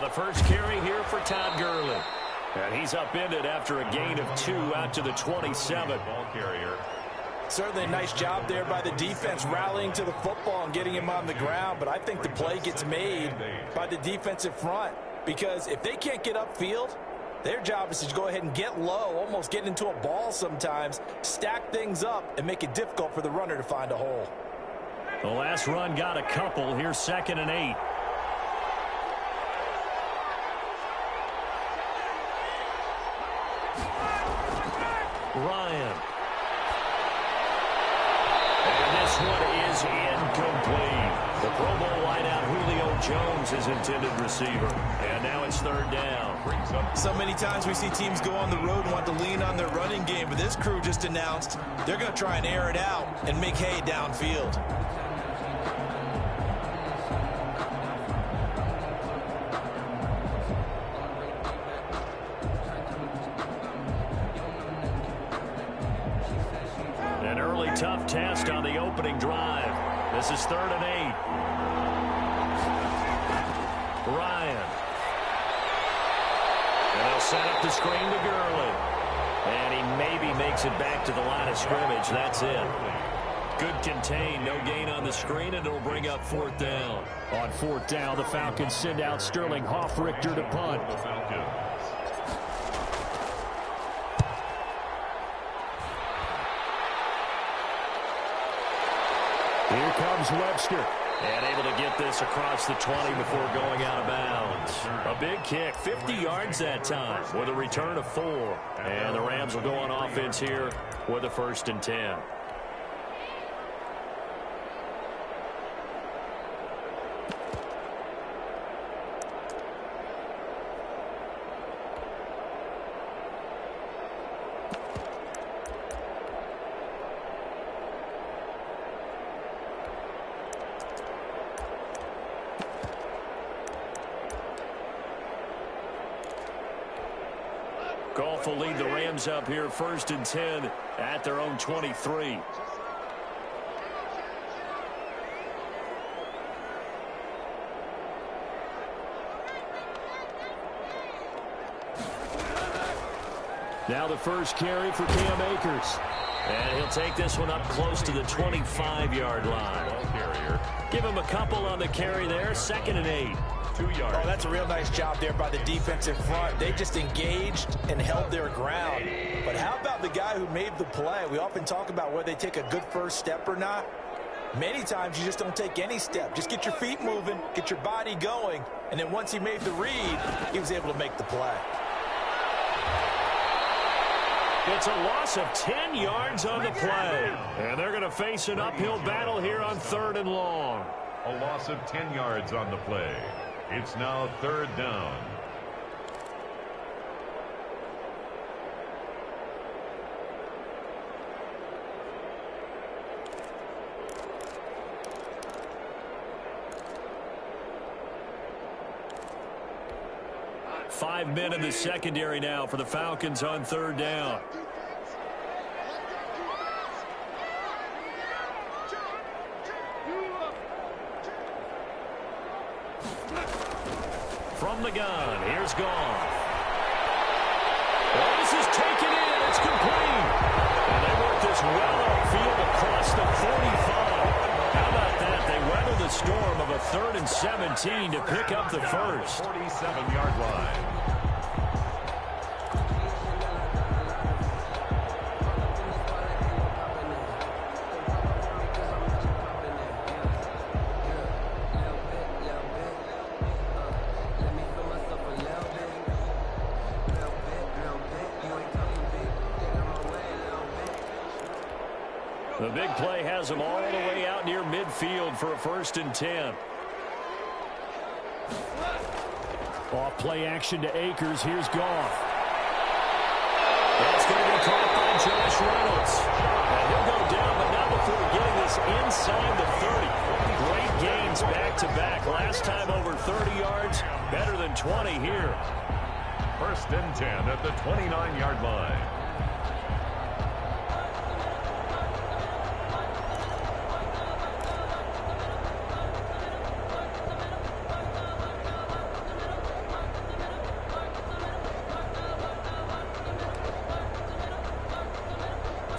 the first carry here for Todd Gurley. And he's upended after a gain of 2 out to the 27. Ball carrier. Certainly a nice job there by the defense rallying to the football and getting him on the ground. But I think the play gets made by the defensive front. Because if they can't get upfield, their job is to go ahead and get low, almost get into a ball sometimes, stack things up, and make it difficult for the runner to find a hole. The last run got a couple. Here's 2nd and 8. Ryan. And this one is incomplete. The Pro Bowl wideout Julio Jones is intended receiver. And now it's 3rd down. So many times we see teams go on the road and want to lean on their running game, but this crew just announced they're going to try and air it out and make hay downfield. An early tough test on the opening drive. This is 3rd and 8. Ryan. And they'll set up the screen to Gurley. And he maybe makes it back to the line of scrimmage. That's it. Good contain. No gain on the screen, and it'll bring up 4th down. On 4th down, the Falcons send out Sterling Hoffrichter to punt. Here comes Webster. And able to get this across the 20 before going out of bounds. A big kick, 50 yards that time with a return of 4. And the Rams will go on offense here with a 1st and 10. Goff will lead the Rams up here 1st and 10 at their own 23. Now the first carry for Cam Akers. And he'll take this one up close to the 25-yard line. Give him a couple on the carry there. 2nd and 8. 2 yards. Oh, that's a real nice job there by the defensive front. They just engaged and held their ground. But how about the guy who made the play? We often talk about whether they take a good first step or not. Many times you just don't take any step. Just get your feet moving, get your body going, and then once he made the read, he was able to make the play. It's a loss of 10 yards on the play. And they're going to face an uphill battle here on 3rd and long. A loss of 10 yards on the play. It's now 3rd down. Five men in the secondary now for the Falcons on 3rd down. From the gun, here's Goff. Oh, this is taken in. It's complete. And they work this well upfield across the 45. How about that? They weather the storm of a 3rd and 17 to pick up the first. 47-yard line. The big play has them all the way out near midfield for a 1st and 10. Off play action to Akers. Here's Goff. That's going to be caught by Josh Reynolds. And he'll go down, but not before getting this inside the 30. Great gains back-to-back. Last time over 30 yards, better than 20 here. 1st and 10 at the 29-yard line.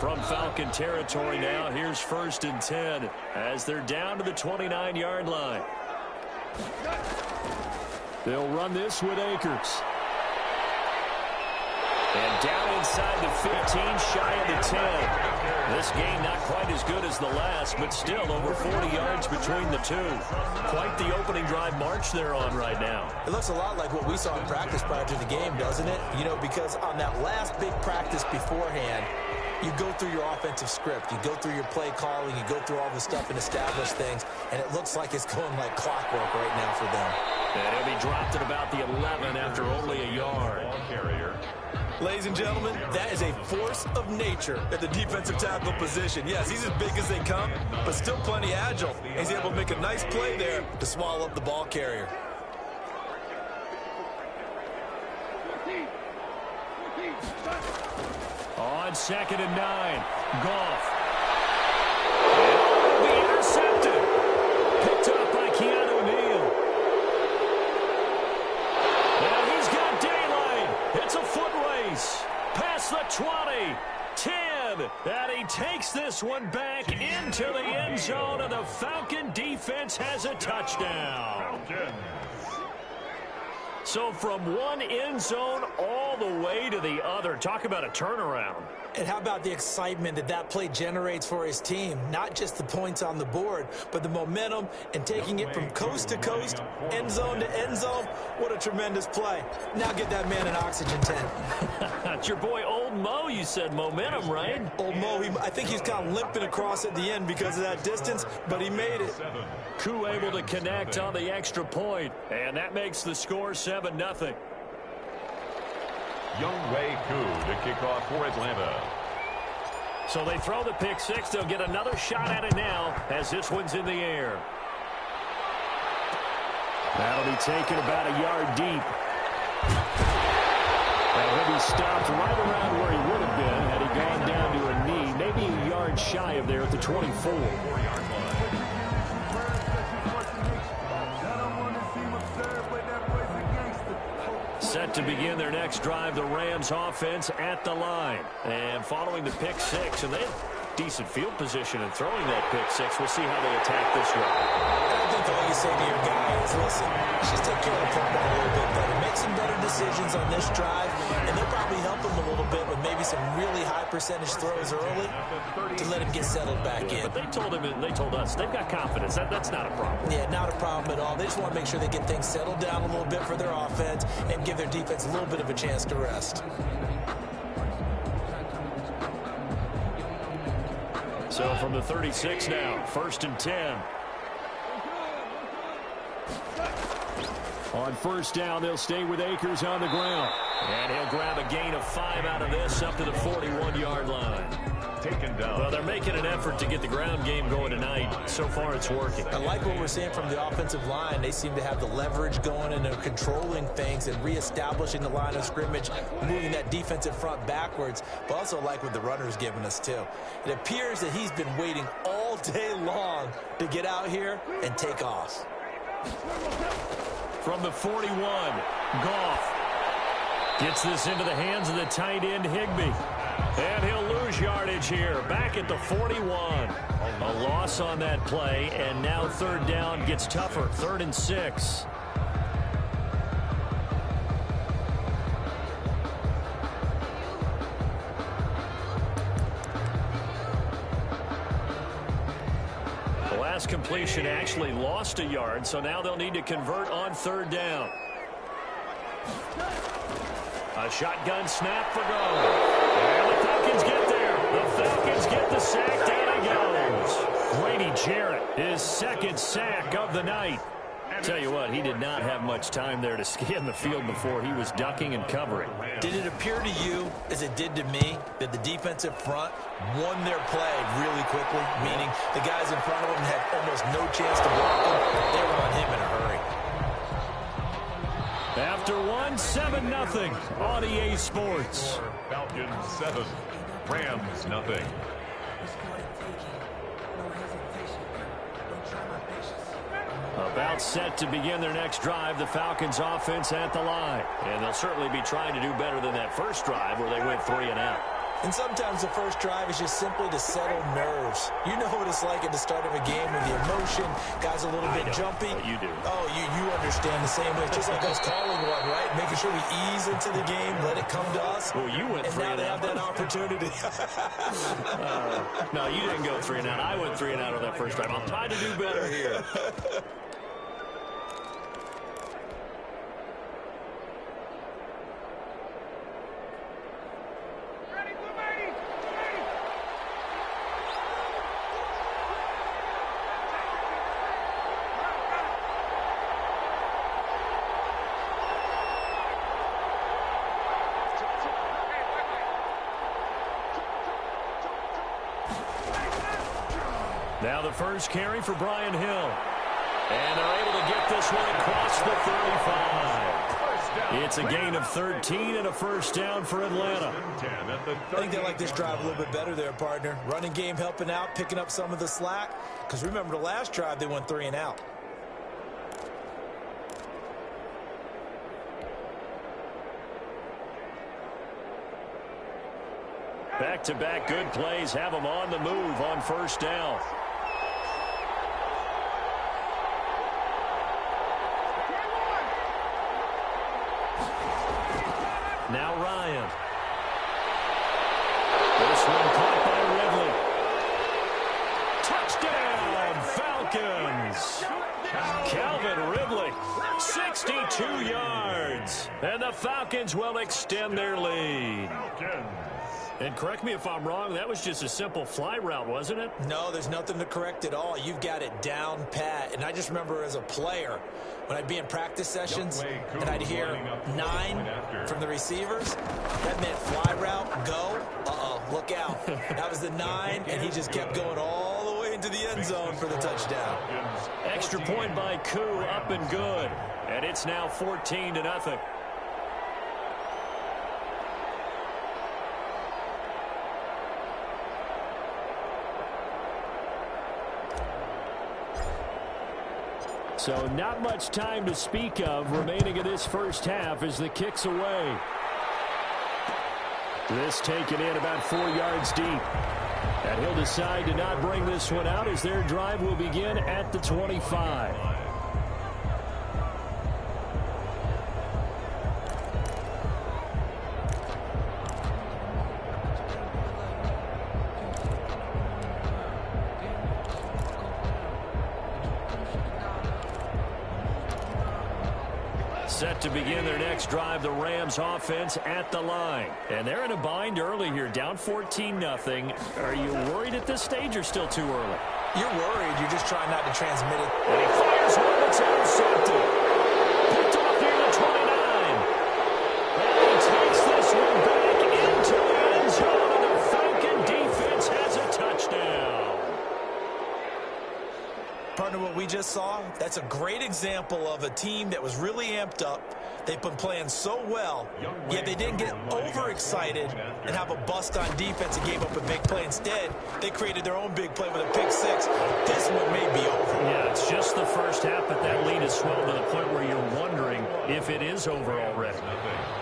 From Falcon territory now, here's 1st and 10 as they're down to the 29-yard line. They'll run this with Akers. And down inside the 15, shy of the 10. This game not quite as good as the last, but still over 40 yards between the two. Quite the opening drive march they're on right now. It looks a lot like what we saw in practice prior to the game, doesn't it? You know, because on that last big practice beforehand, you go through your offensive script. You go through your play calling. You go through all the stuff and establish things. And it looks like it's going like clockwork right now for them. And he'll be dropped at about the 11 after only a yard. Ladies and gentlemen, that is a force of nature at the defensive tackle position. Yes, he's as big as they come, but still plenty agile. He's able to make a nice play there to swallow up the ball carrier. On 2nd and 9, Goff. And be intercepted. Picked up by Keanu Neal. And he's got daylight. It's a foot race. Past the 20, 10, and he takes this one back into the end zone, and the Falcon defense has a touchdown. So from one end zone all the way to the other. Talk about a turnaround. And how about the excitement that that play generates for his team? Not just the points on the board, but the momentum and taking it from coast to coast, end zone to end zone. What a tremendous play. Now get that man an oxygen tent. It's your boy Old Mo, you said momentum, right? Old Mo, I think he's kind of limping across at the end because of that distance, but he made it. Koo able to connect on the extra point, and that makes the score 7-0. Younghoe Koo to kick off for Atlanta. So they throw the pick six. They'll get another shot at it now as this one's in the air. That'll be taken about a yard deep. And he'll be stopped right around where he would have been had he gone down to a knee, maybe a yard shy of there at the 24. Set to begin their next drive, the Rams offense at the line. And following the pick six, and they have decent field position in throwing that pick six. We'll see how they attack this one. I think all you say to your guy is, listen, just take care of the football a little bit better. Make some better decisions on this drive, and they'll probably help him a little bit with maybe some really high percentage throws early to let him get settled back in. But they told him, and they told us, they've got confidence. That's not a problem. Yeah, not a problem at all. They just want to make sure they get things settled down a little bit for their offense and give their defense a little bit of a chance to rest. So from the 36 now, 1st and 10. On 1st down, they'll stay with Akers on the ground. And he'll grab a gain of 5 out of this up to the 41-yard line. Taken down. Well, they're making an effort to get the ground game going tonight. So far, it's working. I like what we're seeing from the offensive line. They seem to have the leverage going and they're controlling things and reestablishing the line of scrimmage, moving that defensive front backwards, but also like what the runner's giving us, too. It appears that he's been waiting all day long to get out here and take off. From the 41, Goff gets this into the hands of the tight end, Higbee. And he'll lose yardage here, back at the 41. A loss on that play, and now 3rd down gets tougher, 3rd and 6. The last completion actually lost a yard, so now they'll need to convert on 3rd down. A shotgun snap for goal. And the Falcons get there. The Falcons get the sack. Down he goes. Grady Jarrett, his 2nd sack of the night. Tell you what, he did not have much time there to scan the field before he was ducking and covering. Did it appear to you, as it did to me, that the defensive front won their play really quickly? Meaning the guys in front of them had almost no chance to block him. They were on him in a hurry. After one, 7-0 on EA Sports. Falcons 7, Rams nothing. About set to begin their next drive, the Falcons offense at the line. And they'll certainly be trying to do better than that first drive where they went 3 and out. And sometimes the first drive is just simply to settle nerves. You know what it's like at the start of a game with the emotion. Guys a little bit jumpy. You do. Oh, you understand the same way. It's just like us calling one, right? Making sure we ease into the game, let it come to us. Well, you went and 3 now and they out. have that opportunity. No, you didn't go 3 and out. I went 3 and out on that first drive. I'm trying to do better here. Now the first carry for Brian Hill. And they're able to get this one across the 35. It's a gain of 13 and a first down for Atlanta. I think they like this drive a little bit better there, partner. Running game helping out, picking up some of the slack. Because remember, the last drive, they went 3 and out. Back-to-back good plays have them on the move on first down. Now Ryan. This one caught by Ridley. Touchdown, Falcons. Calvin Ridley, 62 yards. And the Falcons will extend their lead. And correct me if I'm wrong, that was just a simple fly route, wasn't it? No, there's nothing to correct at all. You've got it down pat. And I just remember as a player, when I'd be in practice sessions and I'd hear 9 from the receivers, that meant fly route, go, look out. That was the 9, and he just kept going all the way into the end zone for the touchdown. Extra point by Koo, up and good. And it's now 14-0. So not much time to speak of remaining in this first half as the kick's away. This taken in about 4 yards deep. And he'll decide to not bring this one out as their drive will begin at the 25. Set to begin their next drive, the Rams offense at the line. And they're in a bind early here, down 14-0. Are you worried at this stage or still too early? You're worried. You're just trying not to transmit it. And he fires one that's intercepted. Picked off near the 29. And he takes this one back into the end zone, and the Falcon defense has a touchdown. Partner, what we just saw, that's a great example of a team that was really amped up. They've been playing so well, yet they didn't get overexcited and have a bust on defense and gave up a big play. Instead, they created their own big play with a pick 6. This one may be over. Yeah, it's just the first half, but that lead has swelled to the point where you're wondering if it is over already.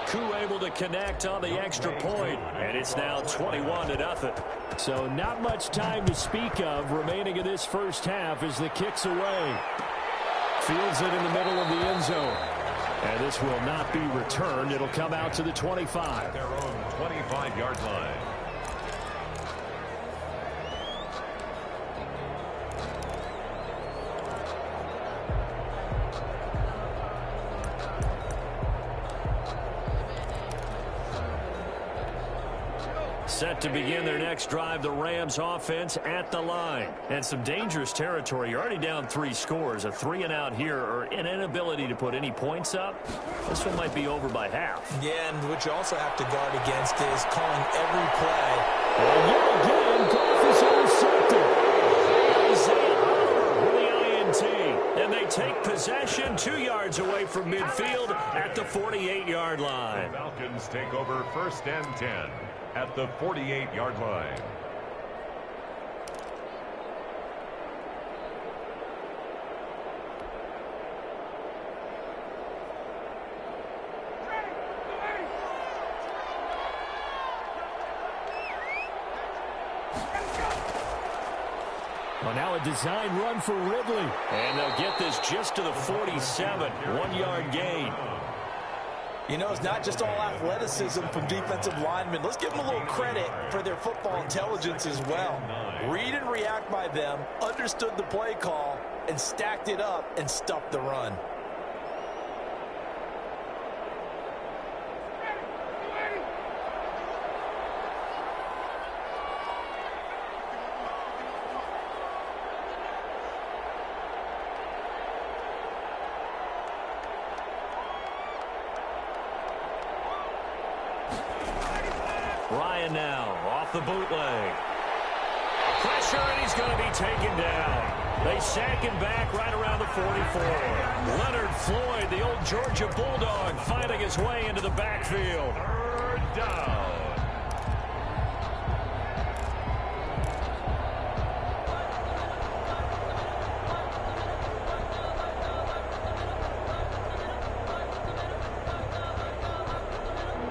Koo able to connect on the extra point, and it's now 21-0. So not much time to speak of remaining in this first half as the kick's away. Fields it in the middle of the end zone. And this will not be returned. It'll come out to the 25. Their own 25-yard line. Set to begin their next drive, the Rams offense at the line. And some dangerous territory. You're already down 3 scores. A 3 and out here, or an inability to put any points up. This one might be over by half. Yeah, and what you also have to guard against is calling every play. And yet again, Goff is intercepted. Isaiah Oliver with the INT. And they take possession 2 yards away from midfield at the 48-yard line. The Falcons take over 1st and 10. At the 48-yard line. Well, now a design run for Ridley. And they'll get this just to the 47. 1-yard gain. You know, it's not just all athleticism from defensive linemen. Let's give them a little credit for their football intelligence as well. Read and react by them, understood the play call, and stacked it up and stuffed the run. Ryan now off the bootleg. Pressure, and he's going to be taken down. They sack him back right around the 44. Leonard Floyd, the old Georgia Bulldog, fighting his way into the backfield. Third down.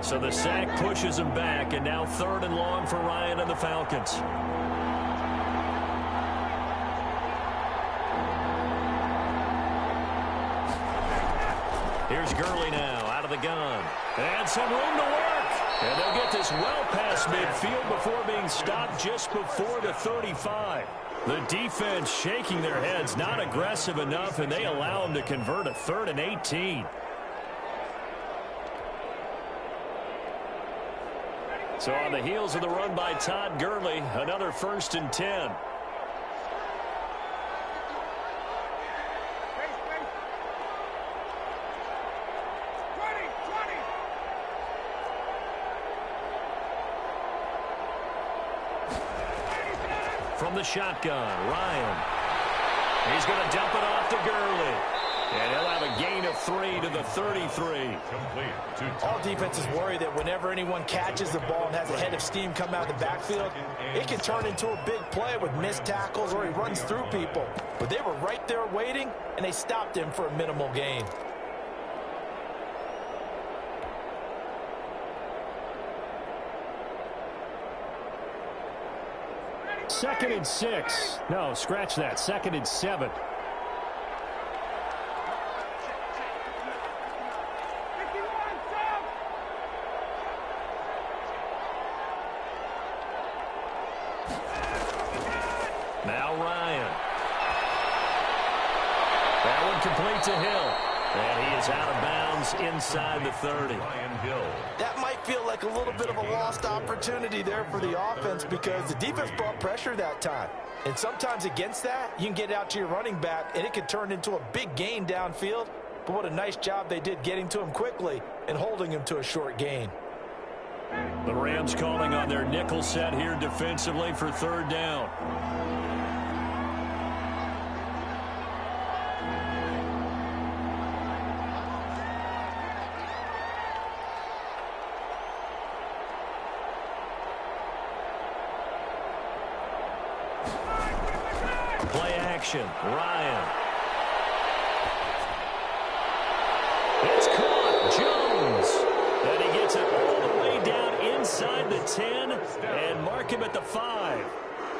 So the sack pushes him back, and now 3rd and long for Ryan and the Falcons. Here's Gurley now out of the gun. And some room to work. And they'll get this well past midfield before being stopped just before the 35. The defense shaking their heads, not aggressive enough, and they allow them to convert a 3rd and 18. So on the heels of the run by Todd Gurley, another 1st and 10. From the shotgun, Ryan. He's going to dump it off to Gurley. And he'll have a gain of 3 to the 33. All defenses worry that whenever anyone catches the ball and has a head of steam come out of the backfield, it can turn into a big play with missed tackles or he runs through people. But they were right there waiting, and they stopped him for a minimal gain. Second and 6. No, scratch that. 2nd and 7. Now Ryan. That one complete to Hill. And he is out of bounds inside the 30. That might feel like a little bit of a lost opportunity there for the offense because the defense brought pressure that time. And sometimes against that, you can get out to your running back, and it can turn into a big gain downfield. But what a nice job they did getting to him quickly and holding him to a short gain. The Rams calling on their nickel set here defensively for 3rd down. Play action. Ryan. It's caught. Jones. And he gets it all the way down inside the 10 and mark him at the 5.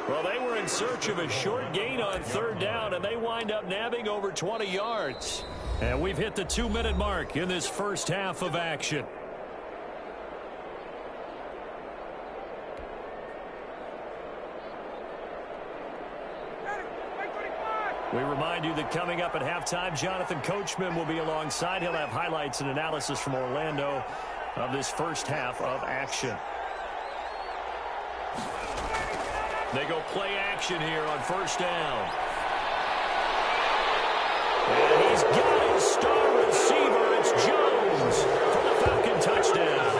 Well, they were in search of a short gain on 3rd down, and they wind up nabbing over 20 yards. And we've hit the 2-minute mark in this first half of action. We remind you that coming up at halftime, Jonathan Coachman will be alongside. He'll have highlights and analysis from Orlando of this first half of action. They go play action here on 1st down. And he's got his star receiver. It's Jones for the Falcon touchdown.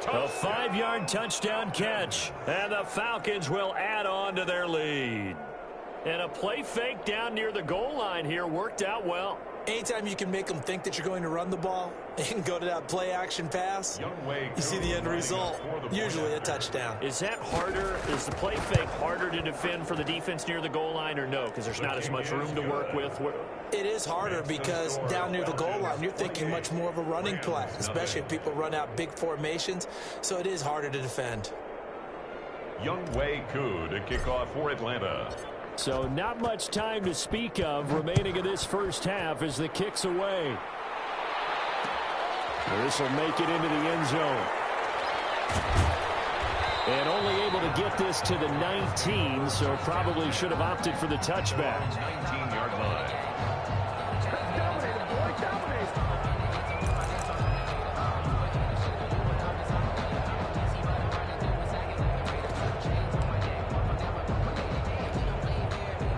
A 5-yard touchdown catch. And the Falcons will add on to their lead. And a play fake down near the goal line here worked out well. Anytime you can make them think that you're going to run the ball and go to that play action pass, you see the end result, usually a touchdown. Is that harder? Is the play fake harder to defend for the defense near the goal line or no? Because there's not as much room to work with. It is harder because down near the goal line, you're thinking much more of a running play, especially if people run out big formations. So it is harder to defend. Younghoe Koo to kick off for Atlanta. So not much time to speak of remaining in this first half as the kick's away. This will make it into the end zone. And only able to get this to the 19, so probably should have opted for the touchback. 19-yard line.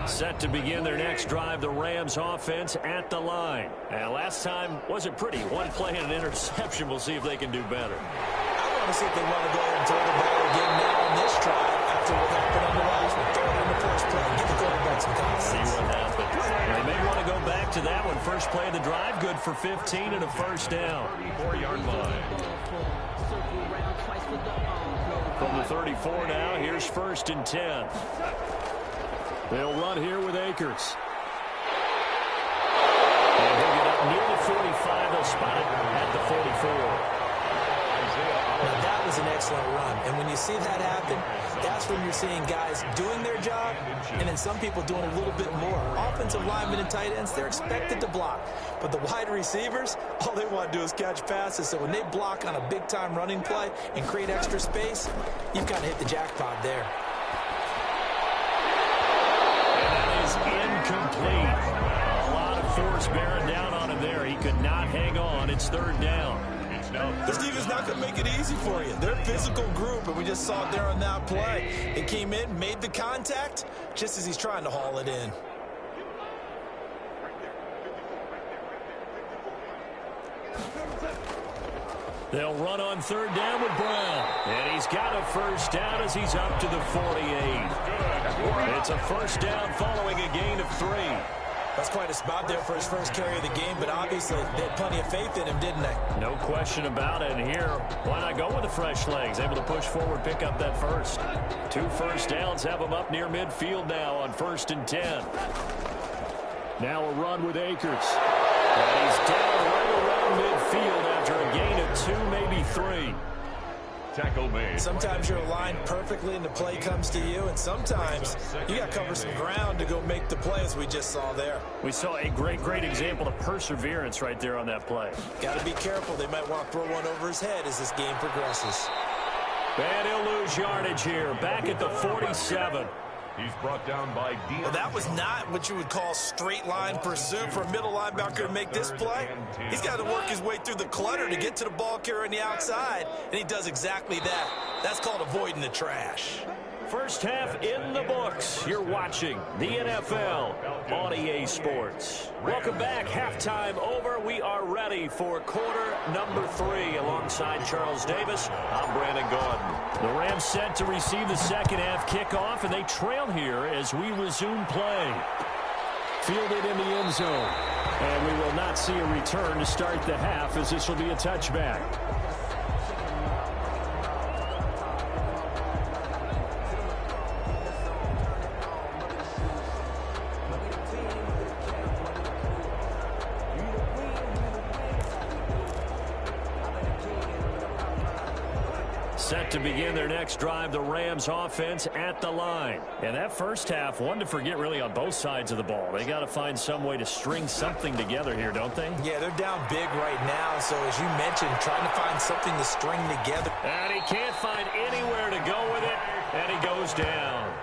Set to begin their next drive, the Rams offense at the line. And last time wasn't pretty. One play and an interception. We'll see if they can do better. I want to see if they want to go ahead and throw the ball again now on this drive after what happened on the last one. Throw it in the first play. Give the quarterback some confidence. See what happens. They may want to go back to that one. First play of the drive, good for 15 and a first down. 34-yard line. From the 34 now, here's 1st and 10. They'll run here with Akers. And he'll get up near the 45. They'll spot it at the 44. Now that was an excellent run. And when you see that happen, that's when you're seeing guys doing their job and then some people doing a little bit more. Offensive linemen and tight ends, they're expected to block. But the wide receivers, all they want to do is catch passes. So when they block on a big-time running play and create extra space, you've kind of hit the jackpot there. Incomplete. A lot of force bearing down on him there. He could not hang on. It's 3rd down. This defense not going to make it easy for you. They're a physical group, and we just saw it there on that play. They came in, made the contact, just as he's trying to haul it in. They'll run on 3rd down with Brown. And he's got a first down as he's up to the 48. It's a first down following a gain of 3. That's quite a spot there for his first carry of the game, but obviously they had plenty of faith in him, didn't they? No question about it. And here, why not go with the fresh legs? Able to push forward, pick up that first. 2 first downs have him up near midfield now on 1st and 10. Now a run with Akers. And he's down right around midfield after a gain of 2, maybe 3. Tackle made. Sometimes you're aligned perfectly and the play comes to you, and sometimes you got to cover some ground to go make the play, as we just saw there. We saw a great example of perseverance right there on that play. Got to be careful. They might want to throw one over his head as this game progresses. And he'll lose yardage here. Back at the 47. He's brought down by D. Well, that was not what you would call straight line pursuit for a middle linebacker to make this play. He's got to work his way through the clutter to get to the ball carrier on the outside, and he does exactly that. That's called avoiding the trash. First half in the books. You're watching the NFL on EA Sports. Welcome back. Halftime over. We are ready for quarter number 3. Alongside Charles Davis, I'm Brandon Gordon. The Rams set to receive the second half kickoff, and they trail here as we resume play. Fielded in the end zone. And we will not see a return to start the half, as this will be a touchback. Set to begin their next drive, the Rams offense at the line. And that first half, one to forget really on both sides of the ball. They got to find some way to string something together here, don't they? Yeah, they're down big right now. So as you mentioned, trying to find something to string together. And he can't find anywhere to go with it. And he goes down.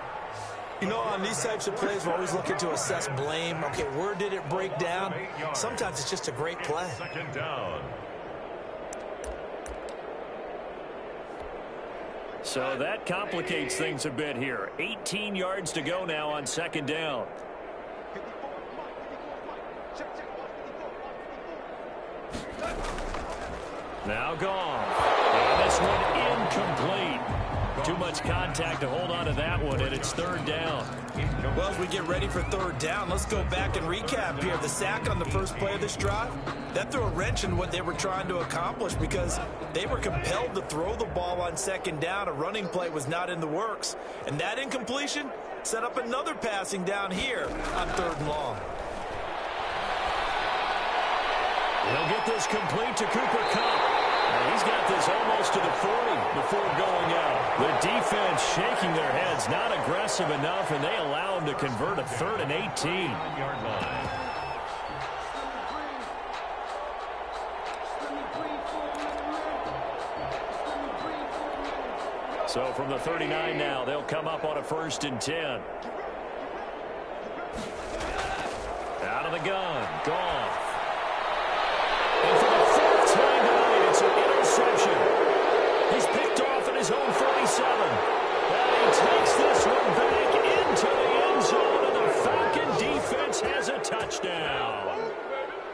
You know, on these types of plays, we're always looking to assess blame. Okay, where did it break down? Sometimes it's just a great play. 2nd down. So that complicates things a bit here. 18 yards to go now on 2nd down. Now gone. And this one incomplete. Too much contact to hold on to that one, and it's 3rd down. Well, as we get ready for 3rd down, let's go back and recap here. The sack on the first play of this drive, that threw a wrench in what they were trying to accomplish because they were compelled to throw the ball on 2nd down. A running play was not in the works. And that incompletion set up another passing down here on 3rd and long. He'll get this complete to Cooper Kupp. And he's got this almost to the 40 before going out. The defense shaking their heads, not aggressive enough, and they allow them to convert a 3rd and 18. Yard line. So from the 39 now, they'll come up on a 1st and 10. Out of the gun, Goff. And for the 4th time tonight, it's an interception. He's picked off at his own 47. And he takes this one back into the end zone, and the Falcon defense has a touchdown.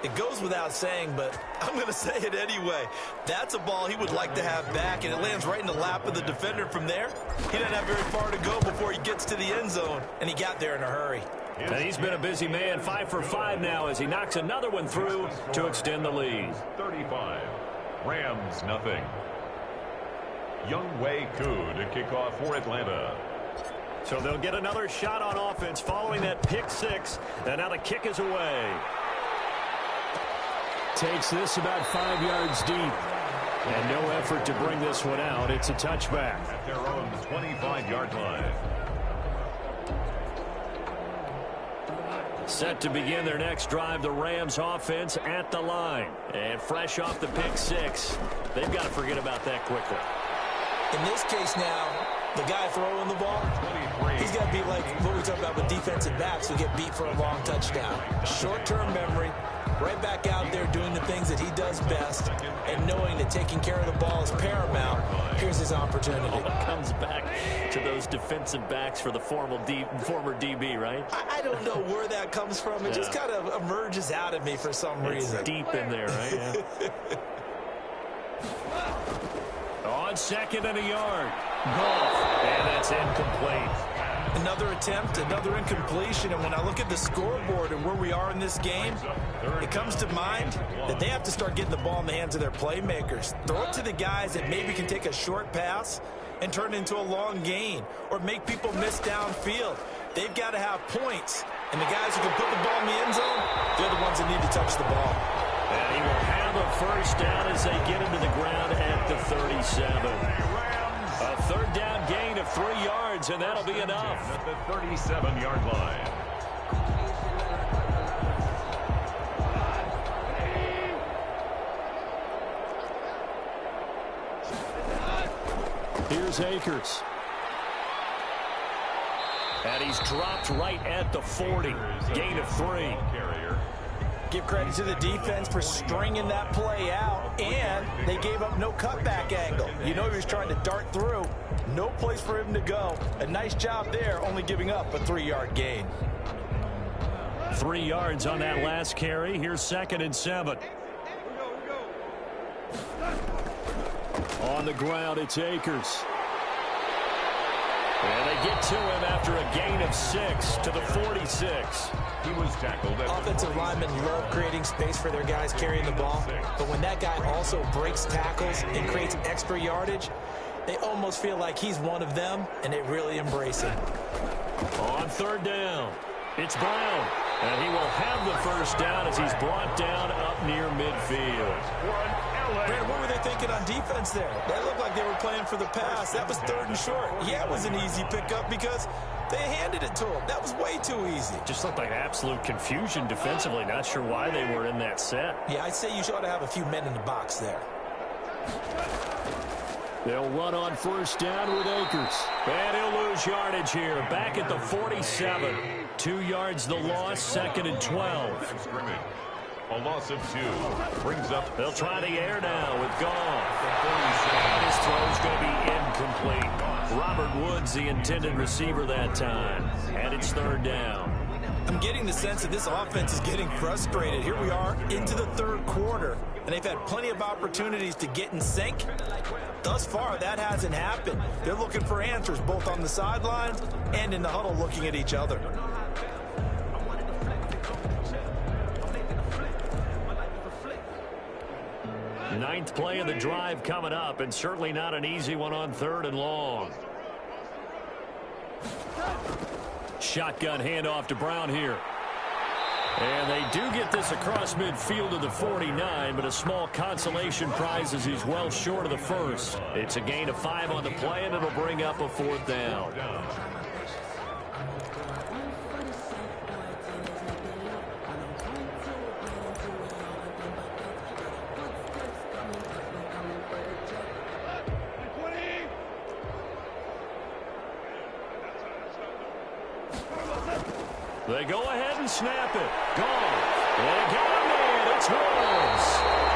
It goes without saying, but I'm going to say it anyway. That's a ball he would like to have back, and it lands right in the lap of the defender from there. He doesn't have very far to go before he gets to the end zone, and he got there in a hurry. And he's been a busy man, 5 for 5 now as he knocks another one through to extend the lead. 35. Rams, nothing. Younghoe Koo to kick off for Atlanta. So they'll get another shot on offense following that pick 6, and now the kick is away. Takes this about 5 yards deep. And no effort to bring this one out. It's a touchback. At their own 25-yard line. Set to begin their next drive, the Rams offense at the line. And fresh off the pick 6, they've got to forget about that quickly. In this case now, the guy throwing the ball, he's got to be like what we talk about with defensive backs who get beat for a long touchdown. Short-term memory, right back out there doing the things that he does best, and knowing that taking care of the ball is paramount. Here's his opportunity. It comes back to those defensive backs for the former DB, right? I don't know where that comes from. It just kind of emerges out of me for some reason. It's deep in there, right? Yeah. On 2nd and a yard. Goff. And that's incomplete. Another attempt, another incompletion, and when I look at the scoreboard and where we are in this game, it comes to mind that they have to start getting the ball in the hands of their playmakers. Throw it to the guys that maybe can take a short pass and turn it into a long gain or make people miss downfield. They've got to have points, and the guys who can put the ball in the end zone, they're the ones that need to touch the ball. And he will have a 1st down as they get him to the ground at the 37. A 3rd down gain of 3 yards, and that'll be enough. At the 37-yard line. Here's Akers. And he's dropped right at the 40. Gain of 3. Give credit to the defense for stringing that play out, and they gave up no cutback angle. You know he was trying to dart through. No place for him to go. A nice job there, only giving up a 3-yard gain. 3 yards on that last carry. Here's 2nd and 7. On the ground, it's Akers. And they get to him after a gain of 6 to the 46. He was tackled. Offensive linemen love creating space for their guys carrying the ball, but when that guy also breaks tackles and creates extra yardage, they almost feel like he's one of them, and they really embrace him. On 3rd down, it's Brown. And he will have the 1st down as he's brought down up near midfield. Brad, what were they thinking on defense there? They looked like they were playing for the pass. That was 3rd and short. Yeah, it was an easy pickup because they handed it to him. That was way too easy. Just looked like absolute confusion defensively. Not sure why they were in that set. Yeah, I'd say you ought to have a few men in the box there. They'll run on 1st down with Akers. And he'll lose yardage here. Back at the 47. 2 yards the loss, 2nd and 12. A loss of 2. Brings up. They'll try the air now with Goff. And his throw's going to be incomplete. Robert Woods, the intended receiver that time. And it's 3rd down. I'm getting the sense that this offense is getting frustrated. Here we are into the 3rd quarter, and they've had plenty of opportunities to get in sync. Thus far, that hasn't happened. They're looking for answers both on the sidelines and in the huddle looking at each other. Ninth play of the drive coming up, and certainly not an easy one on 3rd and long. Shotgun handoff to Brown here. And they do get this across midfield to the 49, but a small consolation prize as he's well short of the first. It's a gain of 5 on the play, and it'll bring up a 4th down. They go ahead and snap it. Gone. They got him in. It's Woods.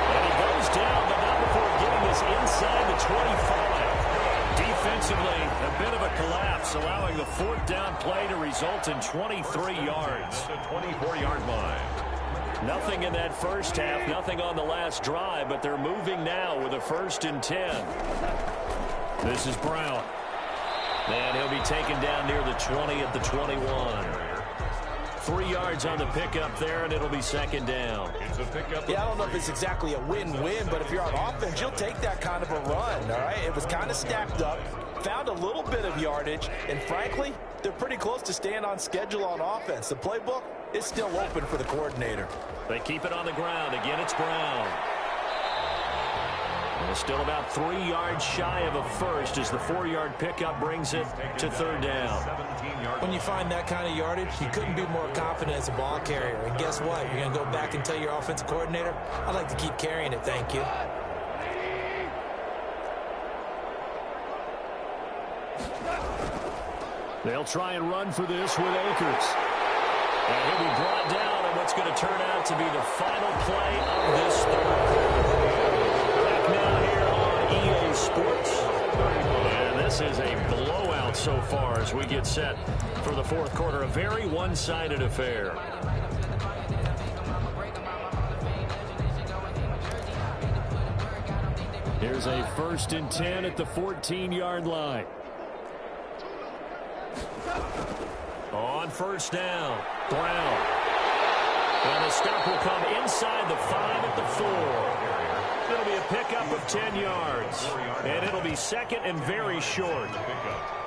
And he goes down, but not before getting this inside the 25. Defensively, a bit of a collapse, allowing the 4th down play to result in 23 yards. The 24-yard line. Nothing in that first half, nothing on the last drive, but they're moving now with a 1st and 10. This is Brown. And he'll be taken down near the 20 at the 21. 3 yards on the pickup there, and it'll be 2nd down. It's a pickup. Yeah, I don't know if it's exactly a win-win, but if you're on offense, you'll take that kind of a run, all right? It was kind of stacked up, found a little bit of yardage, and frankly, they're pretty close to staying on schedule on offense. The playbook is still open for the coordinator. They keep it on the ground. Again, it's Brown. And it's still about 3 yards shy of a first as the 4-yard pickup brings it to 3rd down. When you find that kind of yardage, you couldn't be more confident as a ball carrier. And guess what? You're going to go back and tell your offensive coordinator, I'd like to keep carrying it, thank you. They'll try and run for this with Akers. And he'll be brought down on what's going to turn out to be the final play of this 3rd quarter. Back now here on EA Sports. And this is a blowout so far as we get set for the 4th quarter. A very one-sided affair. Here's a 1st and 10 at the 14-yard line. On 1st down, Brown. And the stop will come inside the 5 at the 4. It'll be a pickup of 10 yards. And it'll be 2nd and very short.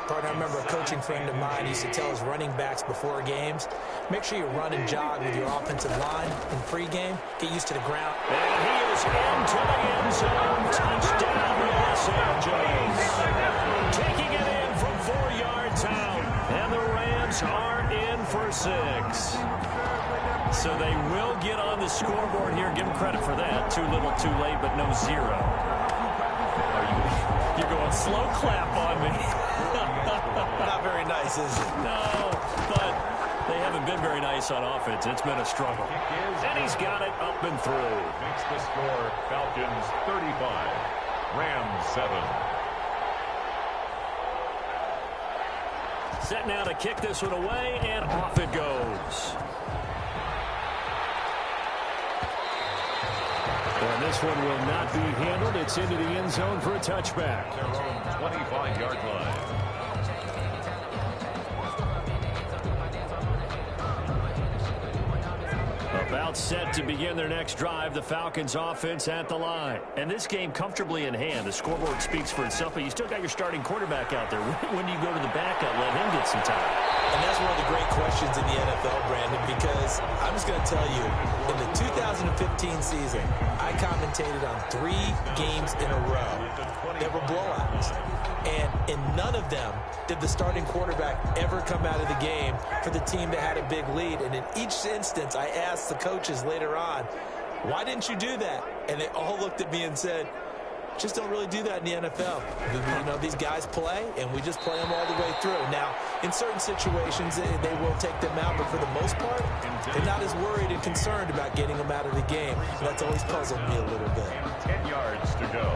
Partner, I remember a coaching friend of mine used to tell his running backs before games, make sure you run and jog with your offensive line in pregame. Get used to the ground. And he is into the end zone. Touchdown, Los Angeles. Taking it in from 4 yards out. And the Rams are in for 6. So they will get on the scoreboard here. Give them credit for that. Too little, too late, but no 0. You're going slow clap on me. Not very nice, is it? No, but they haven't been very nice on offense. It's been a struggle. And he's got it up and through. Makes the score Falcons 35, Rams 7. Set now to kick this one away, and off it goes. And this one will not be handled. It's into the end zone for a touchback. Their own 25-yard line. About set to begin their next drive. The Falcons offense at the line. And this game comfortably in hand. The scoreboard speaks for itself, but you still got your starting quarterback out there. When do you go to the backup, let him get some time? And that's one of the great questions in the NFL, Brandon, because I'm just going to tell you, in the 2015 season, I commentated on 3 games in a row that were blowouts. And in none of them did the starting quarterback ever come out of the game for the team that had a big lead. And in each instance, I asked the coaches later on, why didn't you do that? And they all looked at me and said, just don't really do that in the NFL. You know, these guys play, and we just play them all the way through. Now, in certain situations, they will take them out, but for the most part, they're not as worried and concerned about getting them out of the game. And that's always puzzled me a little bit. 10 yards to go.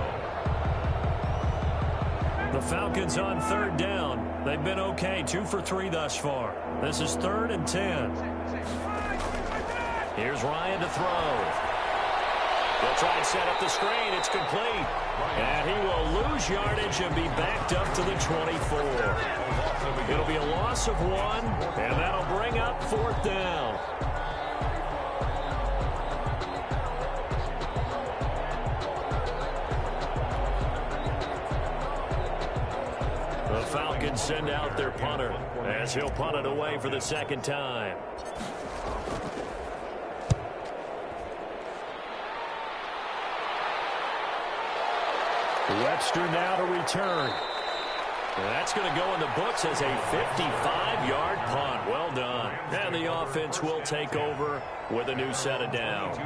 The Falcons on 3rd down. They've been okay, 2 for 3 thus far. This is 3rd and 10. Here's Ryan to throw. They'll try and set up the screen. It's complete. And he will lose yardage and be backed up to the 24. It'll be a loss of 1, and that'll bring up 4th down. The Falcons send out their punter as he'll punt it away for the 2nd time. Webster now to return. And that's going to go in the books as a 55-yard punt. Well done. And the offense will take over with a new set of downs.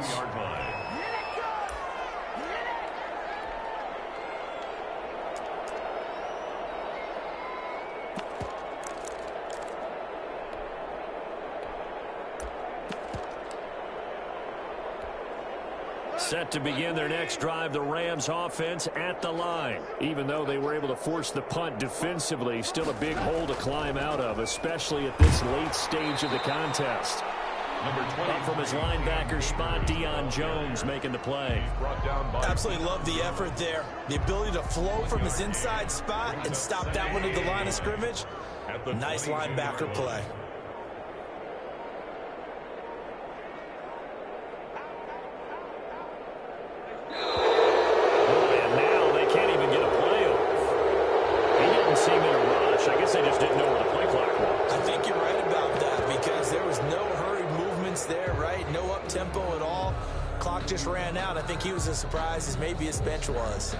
Set to begin their next drive, the Rams offense at the line. Even though they were able to force the punt defensively, still a big hole to climb out of, especially at this late stage of the contest. Up from his linebacker spot, Deion Jones making the play. Absolutely love the effort there. The ability to flow from his inside spot and stop that one at the line of scrimmage. Nice linebacker play. I guess they just didn't know where the play clock was. I think you're right about that because there was no hurried movements there, right? No up-tempo at all. Clock just ran out. I think he was as surprised as maybe his bench was.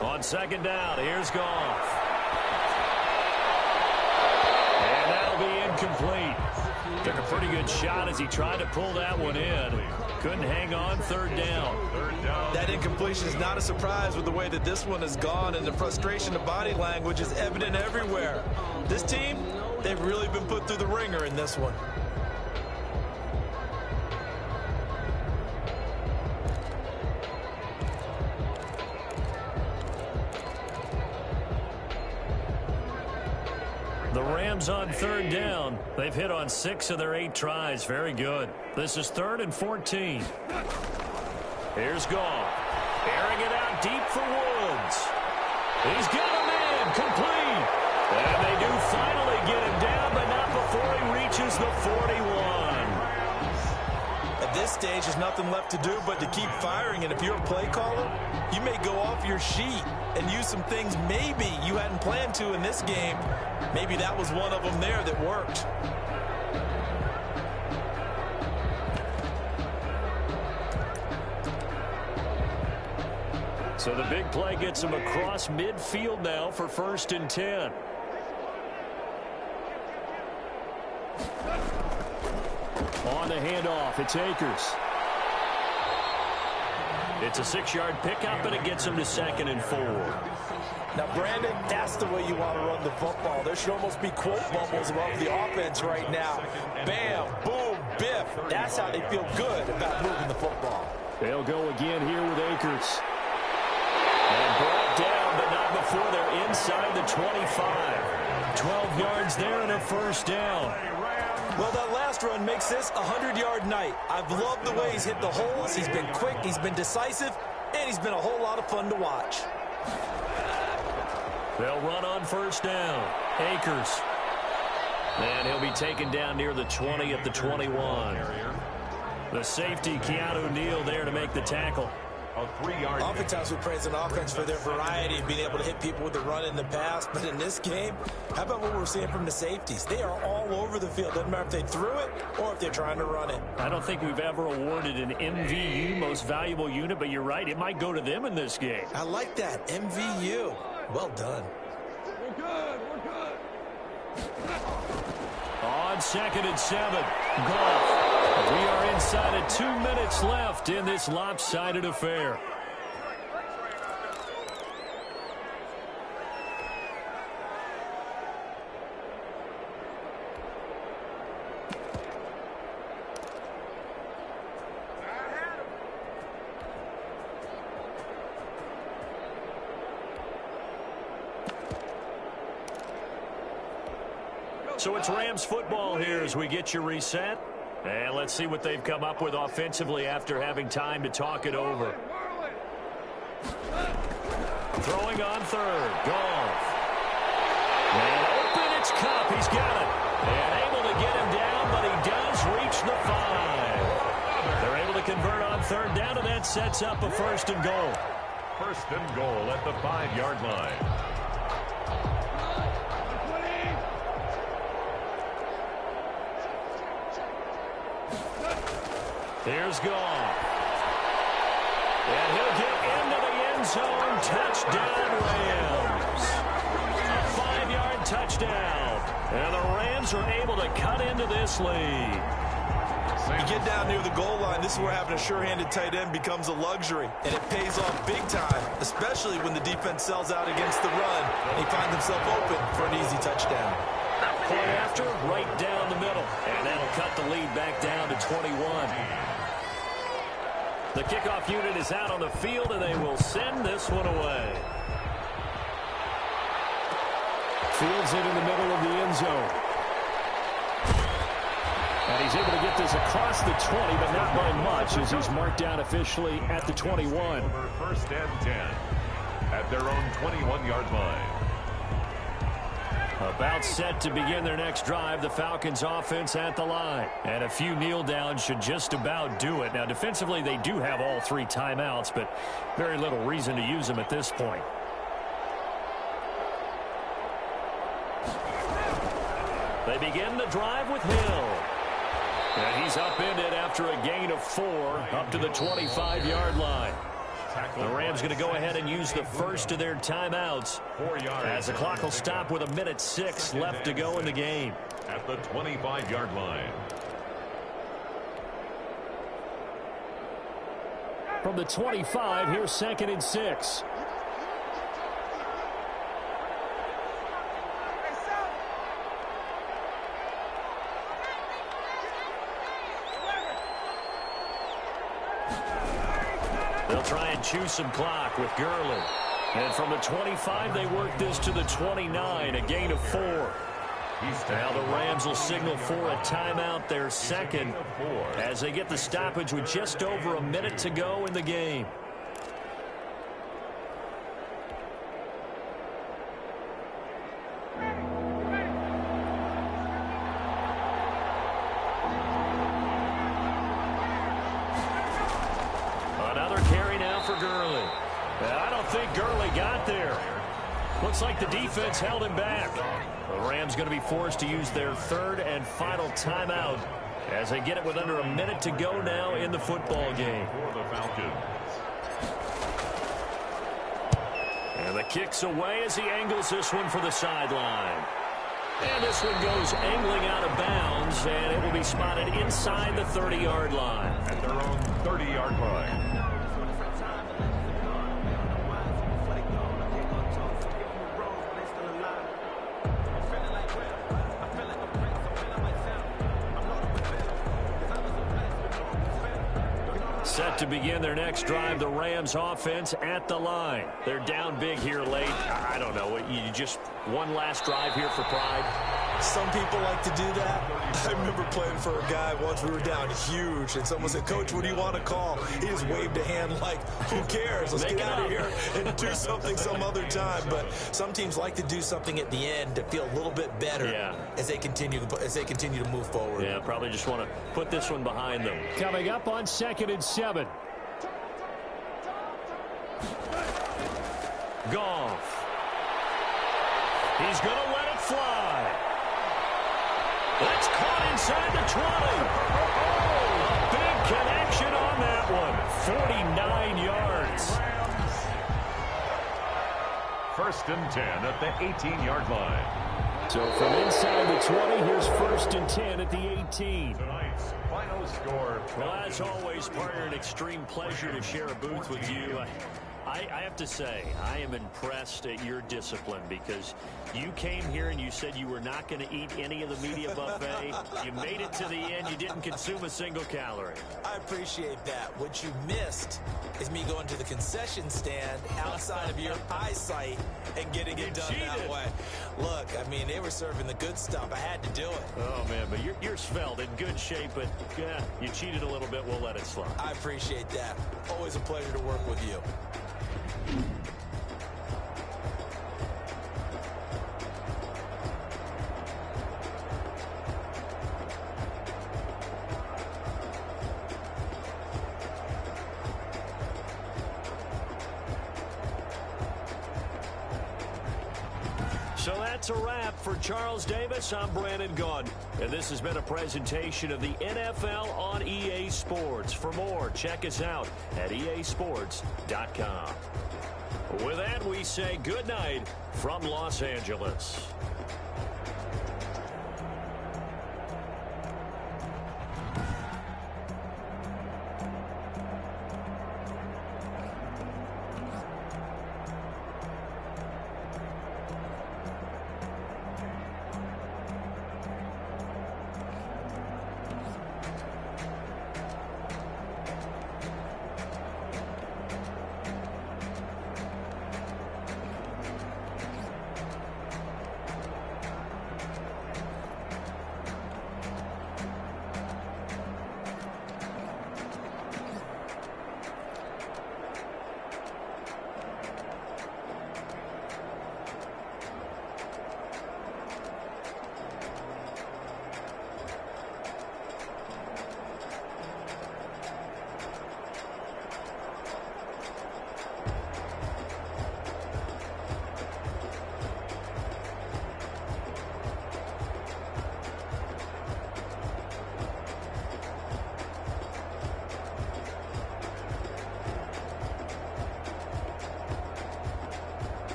On second down, here's Goff. And that'll be incomplete. Took a pretty good shot as he tried to pull that one in. Couldn't hang on, third down. That incompletion is not a surprise with the way that this one has gone, and the frustration of body language is evident everywhere. This team, they've really been put through the ringer in this one. The Rams on third down. They've hit on 6 of their 8 tries. Very good. This is 3rd and 14. Here's Goff. Airing it out deep for Woods. He's got a man complete. And they do finally get him down, but not before he reaches the 41. At this stage, there's nothing left to do but to keep firing. And if you're a play caller, you may go off your sheet and use some things maybe you hadn't planned to in this game. Maybe that was one of them there that worked. So the big play gets him across midfield now for 1st and 10. On the handoff, it's Akers. It's a 6-yard pickup, and it gets him to 2nd and 4. Now, Brandon, that's the way you want to run the football. There should almost be quote bubbles above the offense right now. Bam, boom, biff. That's how they feel good about moving the football. They'll go again here with Akers. And brought down, but not before they're inside the 25. 12 yards there and a 1st down. Well, that last run makes this a 100-yard night. I've loved the way he's hit the holes. He's been quick, he's been decisive, and he's been a whole lot of fun to watch. They'll run on 1st down. Akers. And he'll be taken down near the 20 at the 21. The safety, Keanu Neal, there to make the tackle. Oftentimes we praise an offense for their variety of being able to hit people with the run in the pass. But in this game, how about what we're seeing from the safeties? They are all over the field. Doesn't matter if they threw it or if they're trying to run it. I don't think we've ever awarded an MVU, most valuable unit, but you're right. It might go to them in this game. I like that. MVU. Well done. We're good. We're good. On 2nd and 7, Goff. We are inside of 2 minutes left in this lopsided affair. So it's Rams football here as we get you reset. And let's see what they've come up with offensively after having time to talk it over. Throwing on 3rd. Goff. And open, it's Cup. He's got it. And able to get him down, but he does reach the 5. They're able to convert on third down, and that sets up a first and goal. First and goal at the 5-yard line. Here's Goff. And he'll get into the end zone. Touchdown, Rams. A 5-yard touchdown. And the Rams are able to cut into this lead. You get down near the goal line, this is where having a sure-handed tight end becomes a luxury. And it pays off big time, especially when the defense sells out against the run. And he finds himself open for an easy touchdown. Point after, right down the middle. And that'll cut the lead back down to 21. The kickoff unit is out on the field, and they will send this one away. Fields it in the middle of the end zone. And he's able to get this across the 20, but not by much, as he's marked down officially at the 21. Over first and 10 at their own 21-yard line. About set to begin their next drive, the Falcons offense at the line. And a few kneel downs should just about do it. Now, defensively, they do have all 3 timeouts, but very little reason to use them at this point. They begin the drive with Hill. And he's upended after a gain of 4 up to the 25-yard line. The Rams going to go ahead and use the first of their timeouts, as the clock will stop with 1:06 left to go in the game. At the 25-yard line. From the 25, here's 2nd and 6. They'll try and chew some clock with Gurley. And from the 25, they work this to the 29, a gain of 4. Now the Rams will signal for a timeout, their second, as they get the stoppage with just over a minute to go in the game. Looks like the defense held him back. The Rams going to be forced to use their 3rd and final timeout as they get it with under a minute to go now in the football game. For the Falcons. And the kick's away as he angles this one for the sideline. And this one goes angling out of bounds, and it will be spotted inside the 30-yard line. At their own 30-yard line. Set to begin their next drive, the Rams offense at the line. They're down big here late. I don't know. You just one last drive here for pride? Some people like to do that. I remember playing for a guy once. We were down huge, and someone said, "Coach, what do you want to call?" He just waved a hand like, "Who cares? Let's get out of here and do something some other time." But some teams like to do something at the end to feel a little bit better as they continue to move forward. Yeah, probably just want to put this one behind them. Coming up on 2nd and 7. Goff. He's going to let it fly. That's caught inside the 20. A big connection on that one. 49 yards. First and 10 at the 18-yard line. So from inside the 20, here's 1st and 10 at the 18. Tonight's final score. Well, as always, partner, an extreme pleasure to share a booth with you. I have to say, I am impressed at your discipline, because you came here and you said you were not going to eat any of the media buffet. You made it to the end. You didn't consume a single calorie. I appreciate that. What you missed is me going to the concession stand outside of your eyesight and getting it done that way. Look, I mean, they were serving the good stuff. I had to do it. Oh, man, but you're svelte, in good shape, but yeah, you cheated a little bit. We'll let it slide. I appreciate that. Always a pleasure to work with you. So that's a wrap. For Charles Davis, I'm Brandon Gunn. And this has been a presentation of the NFL on EA Sports. For more, check us out at easports.com. With that, we say good night from Los Angeles.